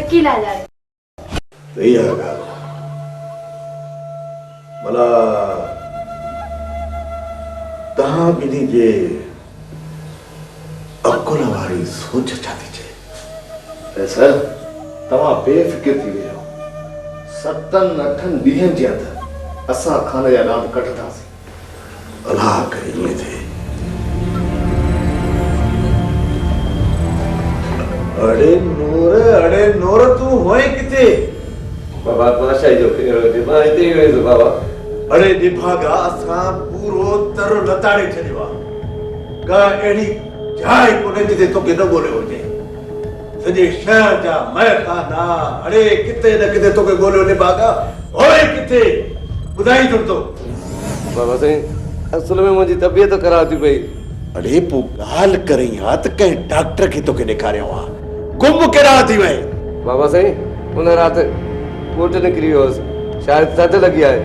नक्की ना जाणे। सही आहे ॻाल्हि। भला तव्हां ॿिन्ही जे अकुल वारी सोच छा थी चए? सर तव्हां बेफ़िक्र थी वियो। 7-8 ॾींहंनि जे अंदरि असां खाने जा रांदि कढंदासीं। अलाह करे ईअं थिए। अड़े नूर तूं होए किथे? बाबा बादशाह जो दिमाग हिते ई वेंदो बाबा। अड़े निभागा असां पूरो तर लताड़े छॾियो आहे। का अहिड़ी जाइ कोन्हे जिते तोखे न ॻोल्हियो हुजे। सॼे शहर जा महखाना अड़े किथे न किथे तोखे ॻोल्हियो निभागा। होए किथे ॿुधाई छो तो? बाबा साईं असल में मुंहिंजी तबियत ख़राब थी पई। अड़े पोइ ॻाल्हि करे हा त कंहिं डॉक्टर खे तोखे ॾेखारियो आहे। गुम केॾा थी वए? बाबा साईं उन राति कोट निकिरी वियोसि, शायदि थधि लॻी आहे।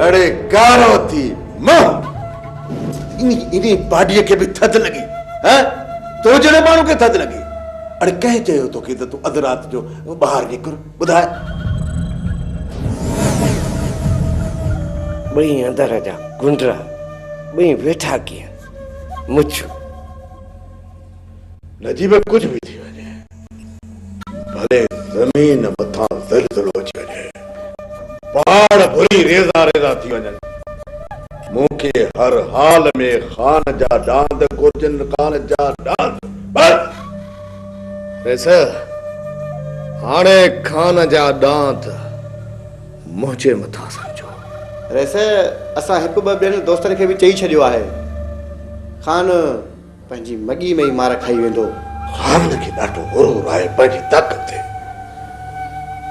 अड़े गारो थी मां इन पाडीअ खे बि थधि लॻी? तो जहिड़े माण्हू खे थधि लॻी? अड़े कंहिं चयो तोखे त तूं अधु राति जो ॿाहिरि निकिर? ॿुधाए। ॿई अंदर जा गुंडरा ॿई वेठा कीअं मुछ नजीब कुछ भी थी वञे, भले ज़मीन मथां ज़लज़लो अची वञे, पहाड़ भुरी रेज़ा रेज़ा थी वञनि, मूंखे हर हाल में खान जा डांद घुर्जन। खान जा डांद बस। वैसे हाणे खान जा डांद मुंहिंजे मथां सम्झो। वैसे असां हिकु ॿ ॿियनि दोस्तनि खे बि चई छॾियो आहे, खान पंहिंजी मॻी में ई मार खाई वेंदो। खान खे ॾाढो गुरूर आहे पंहिंजी ताक़त ते,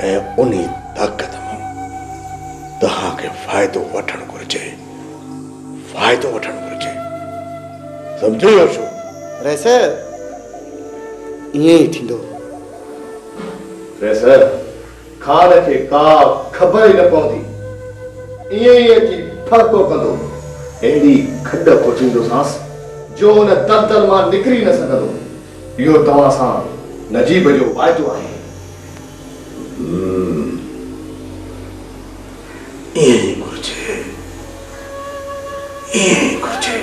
ऐं उन ताक़त मां तव्हांखे फ़ाइदो वठणु घुरिजे। फ़ाइदो वठणु घुरिजे, सम्झो छो? वैसे ईअं ई थींदो। वैसे खान खे का ख़बर ई न पवंदी, ईअं ई अची फ़र्क़ो कंदो। अहिड़ी खॾ खोटींदोसांसि जो हुन दलदल मां निकिरी न सघंदो। इहो तव्हां सां नजीब जो वाइदो आहे। ईअं ई घुरिजे, ईअं ई घुरिजे।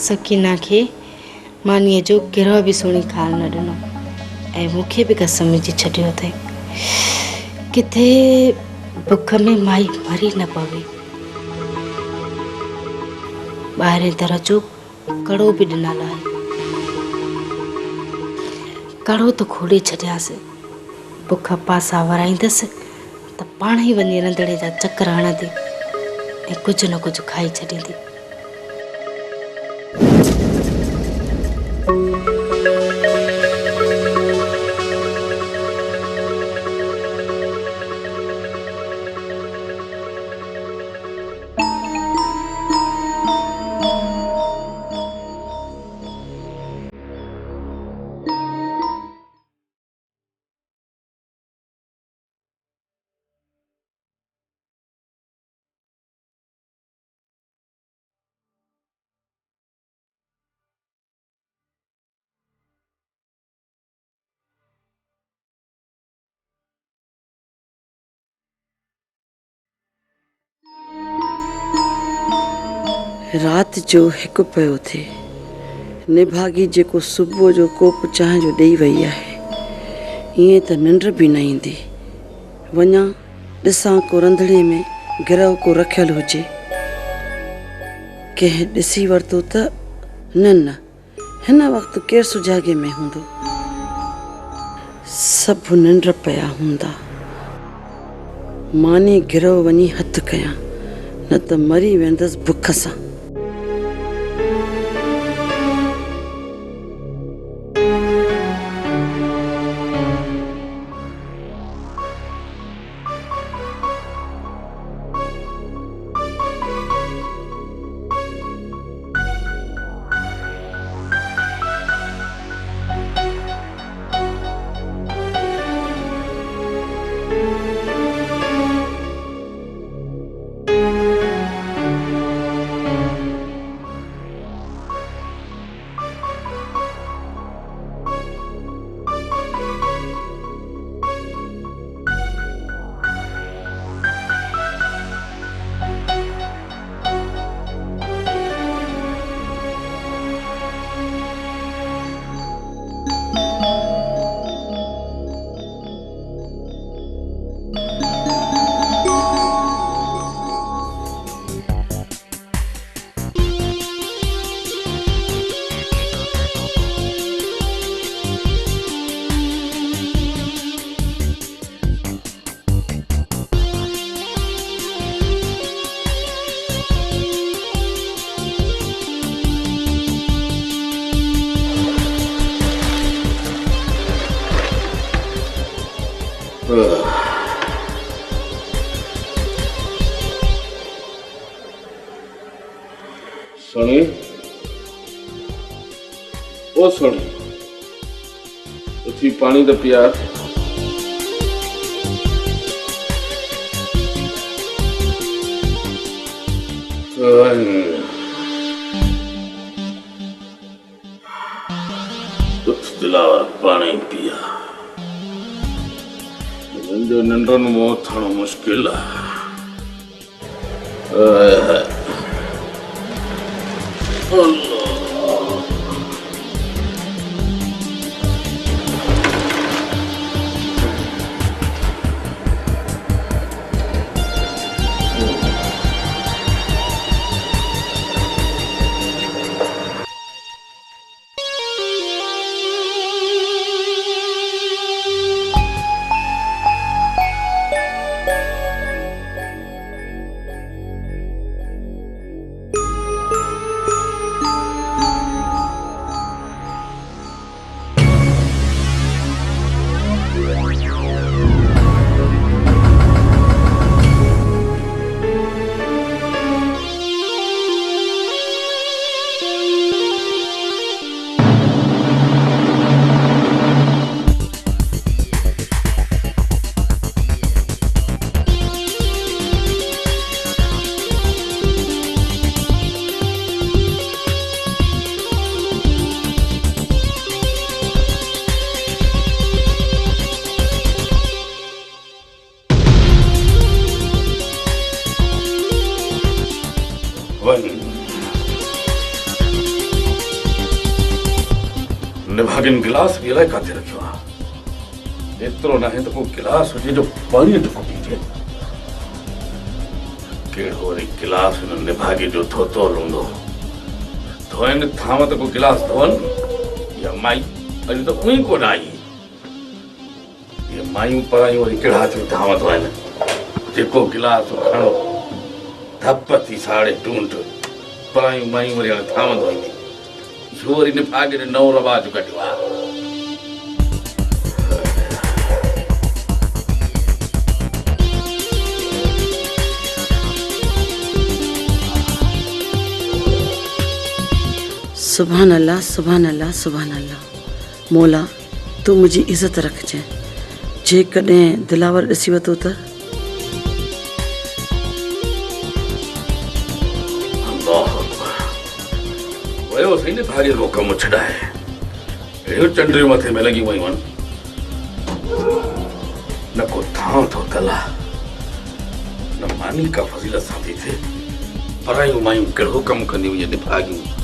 सकीना खे मानीअ जो कहिड़ो बि सुहिणी ख़्यालु न ॾिनो ऐं मूंखे बि कसम विझी छॾियो अथई किथे बुख में माई मरी न पवे। ॿाहिरें दर जो कड़ो बि ॾिनल आहे, कड़ो त खोले छॾियासीं। बुख पासा वराईंदसि त पाण ई वञी रंधिणे जा चकर हणंदी ऐं कुझु न कुझु खाई छॾींदी। रात जो हिकु पियो थिए, निभागी जेको सुबुह जो कोप चांहि जो ॾेई वई आहे, ईअं त निंड बि न ईंदी। वञा ॾिसां को रंधिणे में गिरह को रखियलु हुजे। कंहिं ॾिसी वरितो त न हिन वक़्तु केरु सुजाॻे में हूंदो। सभु निंड पिया हूंदा। मानी गिरह वञी हथु कयां, न त मरी वेंदसि बुख सां। सोनी, ओ सोनी, उठी पानी तो पिया। दिलावर पानी पिया। नंढो मौत थानो मुश्किल निभागिन गिलास भी अलाए काथे रखियो आहे। एतिरो न आहे त को गिलास हुजे जो पाणी टुक पीजे। कहिड़ो वरी गिलास हिन निभागी जो धोतो हूंदो। धोइनि थाम त को गिलास धोअनि या माई अॼु त उई कोन आई। ये मायूं परायूं वरी कहिड़ा थियूं थाम धोइनि। जेको गिलास खणो धप थी साड़े टूंट परायूं मायूं वरी हाणे थाम धोईंदी। छोरी निभागे ने नओं रवाज कढियो आहे। सुभान अल्लाह, सुभान अल्लाह, सुभान अल्लाह। मौला तू मुझी इज्जत रखजे। जे कॾहिं दिलावर ॾिसी वतो त वयो सही ने भागे को कम छड़ाए। एड़ो चंड्री मथे में लगी वई वन। न को थां तो तला न मानी का फजीलत साथी थे। परायूं मायूं कहिड़ो कम कंदियूं ये निभागियूं।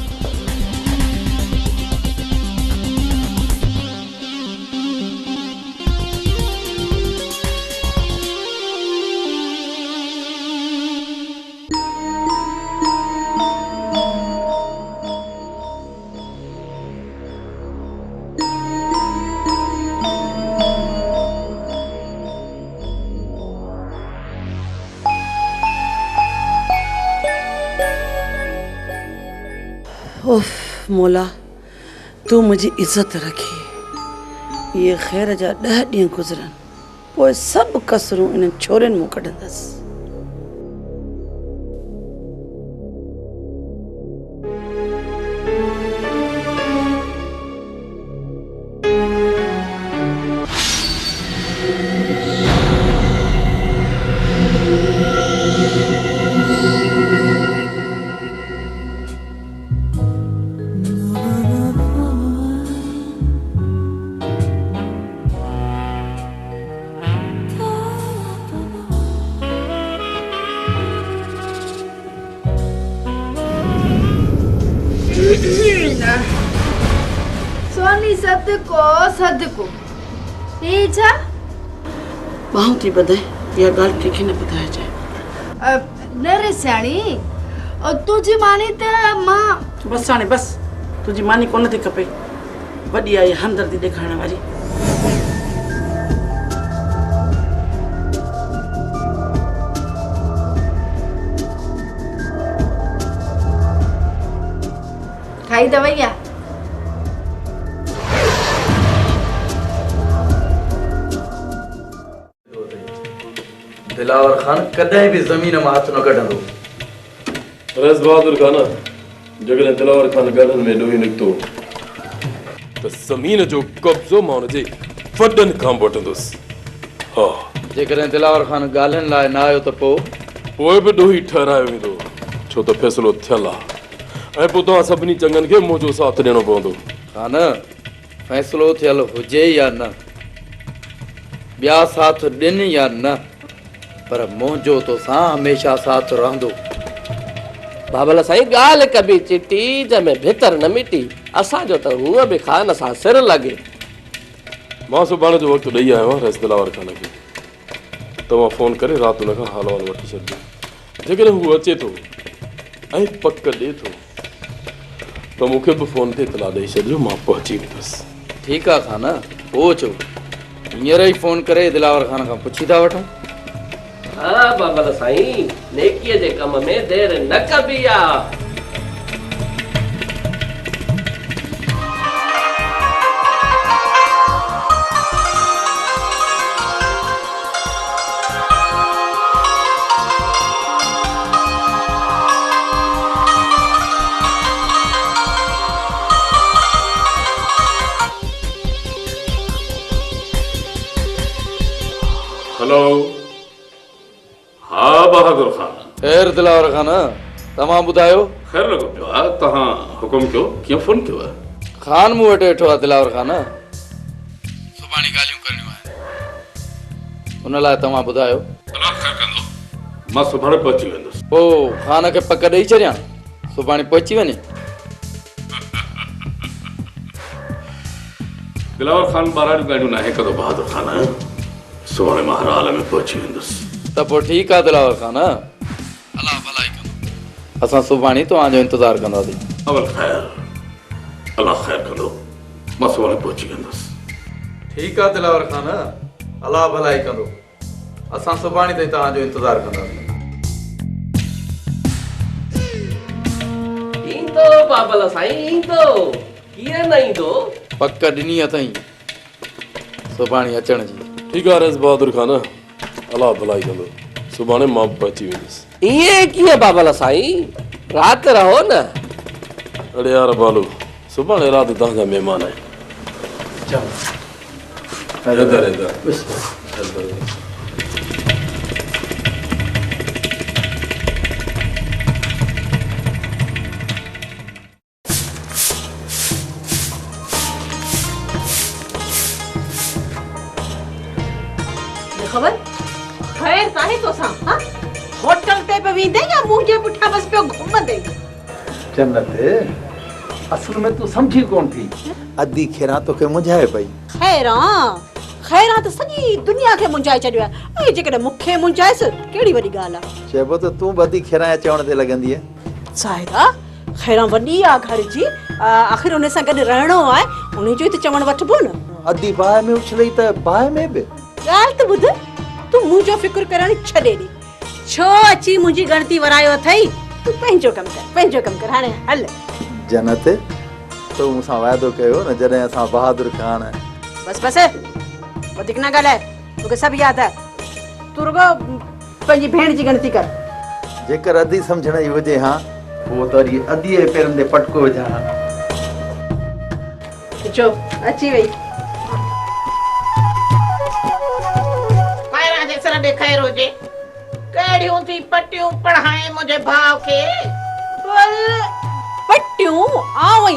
उफ मौला तू मुझी इज्जत रखी। ये ख़ैर जा 10 ॾींहं गुज़रनि पोइ सभु कसरूं इन्हनि छोरियुनि मूं कढंदसि। सोनी सदको सदको ये छा बाहूं थी ॿधाए। इहा ॻाल्हि कंहिंखे न ॿुधाइजे। न रे सियाणी तुंहिंजी मानी त मां बसि हाणे बसि तुंहिंजी मानी कोन थी खपे। वॾी आई हमदर्दी ॾेखारण वारी। खाई दवैया दिलावर खान कदे भी जमीन में हाथ न कढंदो। रस बहादुर खाना जगह दिलावर खान गार्डन में ॾोही निकितो त ज़मीन जो कब्ज़ो मां हुनजे वॾनि खां वठंदुसि। हा, जेकॾहिं दिलावर खान ॻाल्हियुनि लाइ न आयो त पोइ बि ॾोही ठहिरायो वेंदो, छो त फ़ैसिलो थियलु आहे ऐं पोइ तव्हां सभिनी चङनि खे मुंहिंजो साथ ॾियणो पवंदो। खान फ़ैसिलो थियल हुजे या न, ॿिया साथ ॾिन या न, पर मुंहिंजो तोसां हमेशह साथ रहंदो। बाबल साईं ॻाल्हि कबी चिटी जंहिंमें भितर न मिटी, असांजो त हूअ बि खान सां सिर लॻे। मां सुभाणे जो वक़्तु ॾेई आयो आहियां रस दिलावर खान खे। तव्हां फ़ोन करे राति हुन खां हाल वाल वठी छॾिजो। जेकॾहिं हू अचे थो ऐं पक ॾिए थो त मूंखे बि फ़ोन ते इतला ॾेई छॾिजो, मां पहुची वेंदुसि। ठीकु आहे खान, पोइ चओ। हींअर ई फ़ोन करे दिलावर खान खां पुछी था वठूं। हा बाबल साईं, नेकीअ जे कम में देरि न कबी आहे। हेलो, हाँ बहादुर खान। ख़ैर दिलावर खान, तव्हां ॿुधायो? ख़ैर लॻो पियो आहे, तव्हां हुकुम कयो, कीअं फ़ोन कयो आहे? खान मूं वटि वेठो आहे दिलावर खान, सुभाणे ॻाल्हियूं करणियूं आहिनि, हुन लाइ तव्हां ॿुधायो। अलाह ख़ैर कंदो, मां सुभाणे पहुची वेंदुसि। पोइ खान खे पक ॾेई छॾियां, सुभाणे पहुची वञे। दिलावर खान ॿारहं ॻाल्हियूं नाहे कंदो बहादुर खान, सुभाणे मां हर हाल में पहुची वेंदुसि। त पोइ ठीकु आहे दिलावर खान, अलाह भलाई कंदो। असां सुभाणे तव्हांजो इंतज़ारु कंदासीं। अवल ख़ैर, अलाह ख़ैर कंदो, मां सुभाणे पहुची वेंदुसि। ठीकु आहे दिलावर खान, अलाह भलाई कंदो। असां सुभाणे ताईं तव्हांजो इंतज़ारु कंदासीं। ईंदो बाबल साईं, ईंदो, कीअं न ईंदो। पक ॾिनी अथई सुभाणे अचण जी। ठीकु आहे रस बहादुर खान, अलाह भलाई कंदो, सुभाणे मां पहुची वेंदुसि। ईअं कीअं बाबल साईं, राति रहो न। अड़े यार बालू, सुभाणे राति तव्हांजा महिमान आहिनि। खबर खैर काहे तो सा हां होटल ते पे वेंदे या मुंहिंजे पुठा बस पे घुमंदे। जन्नत असल में तू समझी कोन थी, अदी खेरा तो के मुझाए पई। खैरा तो सॼी दुनिया खे मुंझाए छॾियो आहे, ऐं जेकॾहिं मूंखे मुंझाएसि कहिड़ी वॾी ॻाल्हि आहे। चइबो त तूं बदी खेरा चवण ते लॻंदी आहे। साहिदा खैरा वॾी आहे घर जी, आख़िर हुन सां गॾु रहणो आहे, हुन जो ई त चवणु वठिबो न। अदी बाहि में उछलई त बाहि में बि। ॻाल्हि त ॿुध, तूं मुंहिंजो फिक्र करणु छॾे ॾे, छो अची मुंहिंजी गणती वरायो अथई। तूं पंहिंजो कमु कर, हाणे हल। जन्नत तूं मूंसां वाइदो कयो न जॾहिं असां बहादुर खान। बस वधीक न ॻाल्हाए, तोखे सभु यादि आहे। तूं रुगो पंहिंजी भेण जी गणती कर। जेकर अदी सम्झण जी हुजे हा, पोइ त वरी अदीअ जे पेरनि ते पटको विझां। चो अची वई। ख़ैर हुजे, कहिड़ियूं थी पटियूं पढ़ाए मुंहिंजे भाउ खे। पटियूं आऊं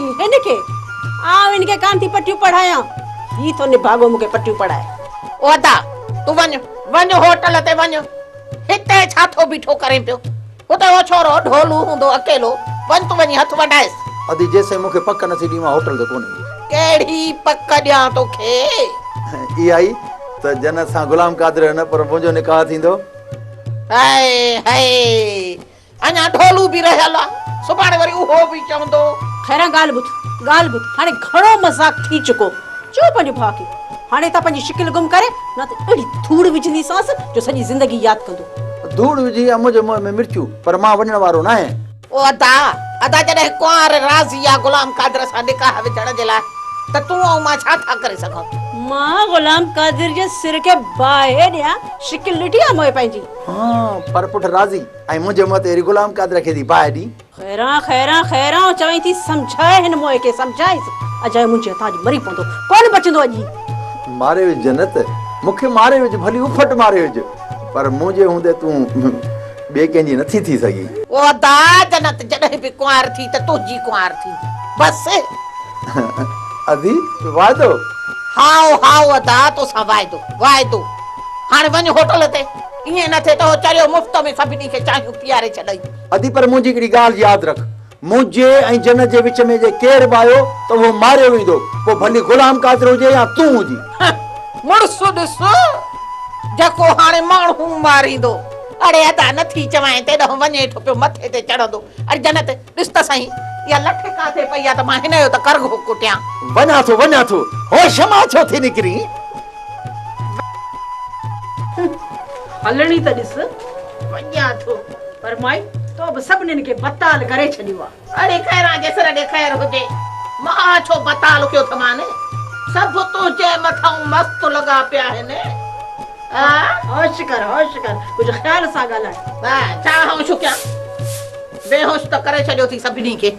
हिनखे कान थी पटियूं पढ़ायां, ही तो निभागो मूंखे पटियूं पढ़ाए। ओ अदा तूं वञ होटल ते वञ, हिते छा थो बीठो करे पियो? हुते वो छोरो ढोलू हूंदो अकेलो, वञ तूं वञी हथ वढाएस। अदी जेसे मूंखे पक न थी ॾी मां होटल ते कोन्हे। कहिड़ी पक ॾियां तोखे? ई आई त जन्नत सां गुलाम कादिर न, पर मुंहिंजो निकाह थींदो। हाय अञा ढोलू बि रहियल आहे, सुभाणे वरी उहो बि चवंदो। खैरा ॻाल्हि ॿुध, हाणे घणो मज़ाक थी चुको। चो पंहिंजे भाउ खे हाणे त पंहिंजी शिकिल गुम करे, न त अहिड़ी धूड़ विझंदीसांसि जो सॼी ज़िंदगी यादि कंदो। धूड़ विझी मुंहिंजे मुंहं में मिर्चू, पर मां वञण वारो न आहियां। ओ अदा जॾहिं कुंवार राज़ी आहे गुलाम कादिर सां निकाह विझण जे लाइ, त तूं ऐं मां छा था करे सघूं? मां गुलाम कादिर जे सिर के बाहे ॾियां शिकिल ॾिठी आहे मोए पंहिंजी। हाँ पर पुट राज़ी ऐं मुंहिंजे मत अहिड़ी गुलाम कादर खे थी बाहि ॾी। खैरा चवई थी सम्झाए हिन मोए खे सम्झाइसि। अजाए मुंहिंजे हथां मरी पवंदो कोन बचंदो अॼु। मारे विझ जन्नत मूंखे मारे विझ भली उफट मारे विझ पर मुंहिंजे हूंदे तूं ॿिए कंहिंजी नथी थी सघी। ओ दा जन्नत जॾहिं बि कुंवार थी त तुंहिंजी कुंवार थी बस। अदी वाइदो? हाओ अदा तोसां वाइदो। हाणे वञ होटल ते ईअं न थिए त हो चरियो मुफ़्त में सभिनी खे चाहियूं पीआरे छॾई। अदी पर मुंहिंजी हिकिड़ी ॻाल्हि यादि रख मुंहिंजे ऐं जन्नत जे विच में जे केरु बि आयो त उहो मारियो वेंदो पोइ भली गुलाम कादिर हुजे या तूं हुजी। मुड़ुस ॾिस जेको हाणे माण्हू मारींदो। अड़े अदा नथी चवां ते ॾह वञे थो पियो मथे ते चढ़ंदो। अरे जन्नत ॾिस त सही इहा लठ काथे पई आहे त मां हिन जो त करघो कुटियां। वञा थो हो क्षमा छो थी निकिरी। हलणी त ॾिस वञा थो पर माई तो बि सभिनीनि खे बताल करे छॾियो आहे। अरे खैरा जे सिर ॾे ख़ैर हुजे मां छो बताल कयो थमाने सभु तुंहिंजे मथां मस्त लॻा पिया आहिनि। होश कर कुछ ख्याल सां ॻाल्हाए। छा होश कयां बेहोश त करे छॾियो थी सभिनी खे।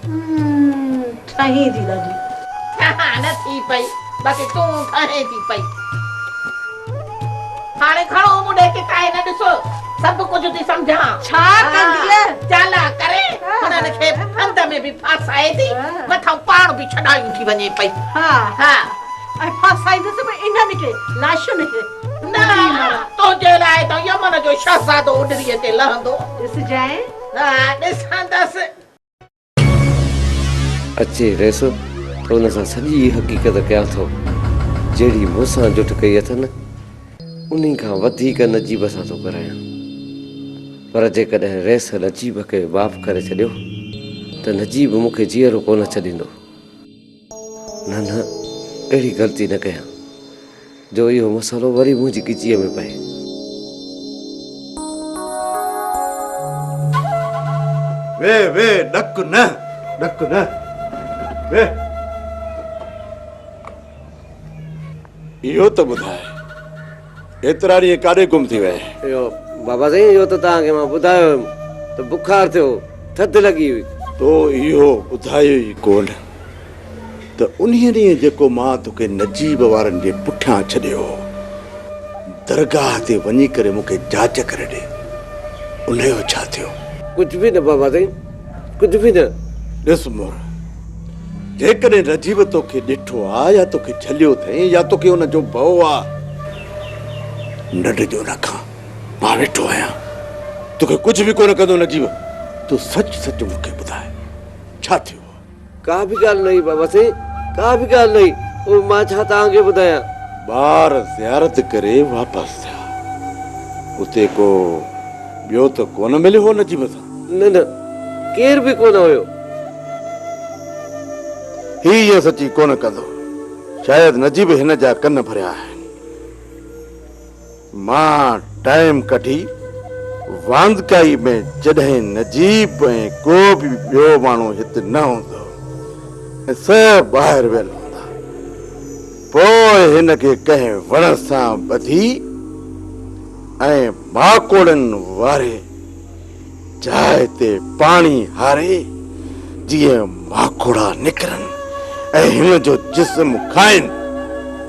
ठही थी ॾाढी न थी पई बाक़ी तूं ठहे थी पई। हाणे खणो मुंडे के काए न ॾिसो सभु कुझु थी सम्झां। छा कंदीअ चाला करे हुननि खे हंध में बि फासाए थी मथां पाण बि छॾायूं थी वञे पई। हा ऐं फासाईंदसि बि इन्हनि खे लाशुनि खे। न तुंहिंजे लाइ त यमन जो शहज़ादो उॾरीअ ते लहंदो। ॾिसजांइ ॾिसंदसि। अचे रेस त हुन सां सॼी हक़ीक़त कयां थो जहिड़ी मूंसां जुट कई अथनि उन खां वधीक नजीब सां थो करायां। पर जेकॾहिं रेस नजीब खे माफ़ करे छॾियो त नजीब मूंखे जीअरो कोन छॾींदो। न अहिड़ी ग़लती न कयां जो इहो मसालो वरी मुंहिंजी गिचीअ में पए। वे डक न वे इहो त ॿुधाए एतिरा ॾींहं काॾे गुम थी विया? इहो बाबा साईं इहो त तव्हांखे मां ॿुधायो हुयुमि त बुखार थियो थधि लॻी हुई। तो इहो ॿुधायो ई कोन त उन्हीअ ॾींहुं जेको मां तोखे नजीब वारनि जे पुठियां छॾियो दरगाह ते वञी करे मूंखे जांच करे ॾे उनजो छा थियो? कुझु बि न बाबा साईं कुझु बि न। ॾिस मोर जेकॾहिं नजीब तोखे ॾिठो आहे या तोखे छलियो अथई या तोखे हुनजो भउ आहे न ॾिजो न खां मां वेठो आहियां तोखे कुझु बि कोन कंदो नजीब। तूं सच मूंखे ॿुधाए छा थियो? का बि ॻाल्हि न हुई बाबा साईं का बि ॻाल्हि न हुई। उहो मां छा तव्हांखे ॿुधायां। ॿार ज़ियारत करे वापसि थिया उते को ॿियो त कोन मिलियो हो नजीब सां? न केरु बि कोन हुयो। हीअ सची कोन कंदो शायदि नजीब हिन जा कन भरिया आहिनि। मां टाइम कढी वांदकाई में जॾहिं नजीब ऐं को बि ॿियो माण्हू हिते न हूंदो ऐं सभु ॿाहिरि वियल हूंदा पोइ हिन खे कंहिं वण सां ॿधी ऐं माकोड़नि वारे जाइ ते पाणी हारे जीअं माकोड़ा निकिरनि ऐं हिन जो जिस्म खाइनि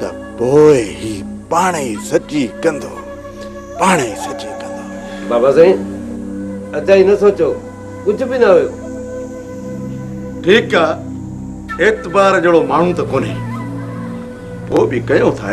त पोइ ही पाण ई सची कंदो बाबा साईं अचाई न सोचो कुझु बि न हुयो। ठीकु आहे एतबार जहिड़ो माण्हू त कोन्हे पोइ बि कयो था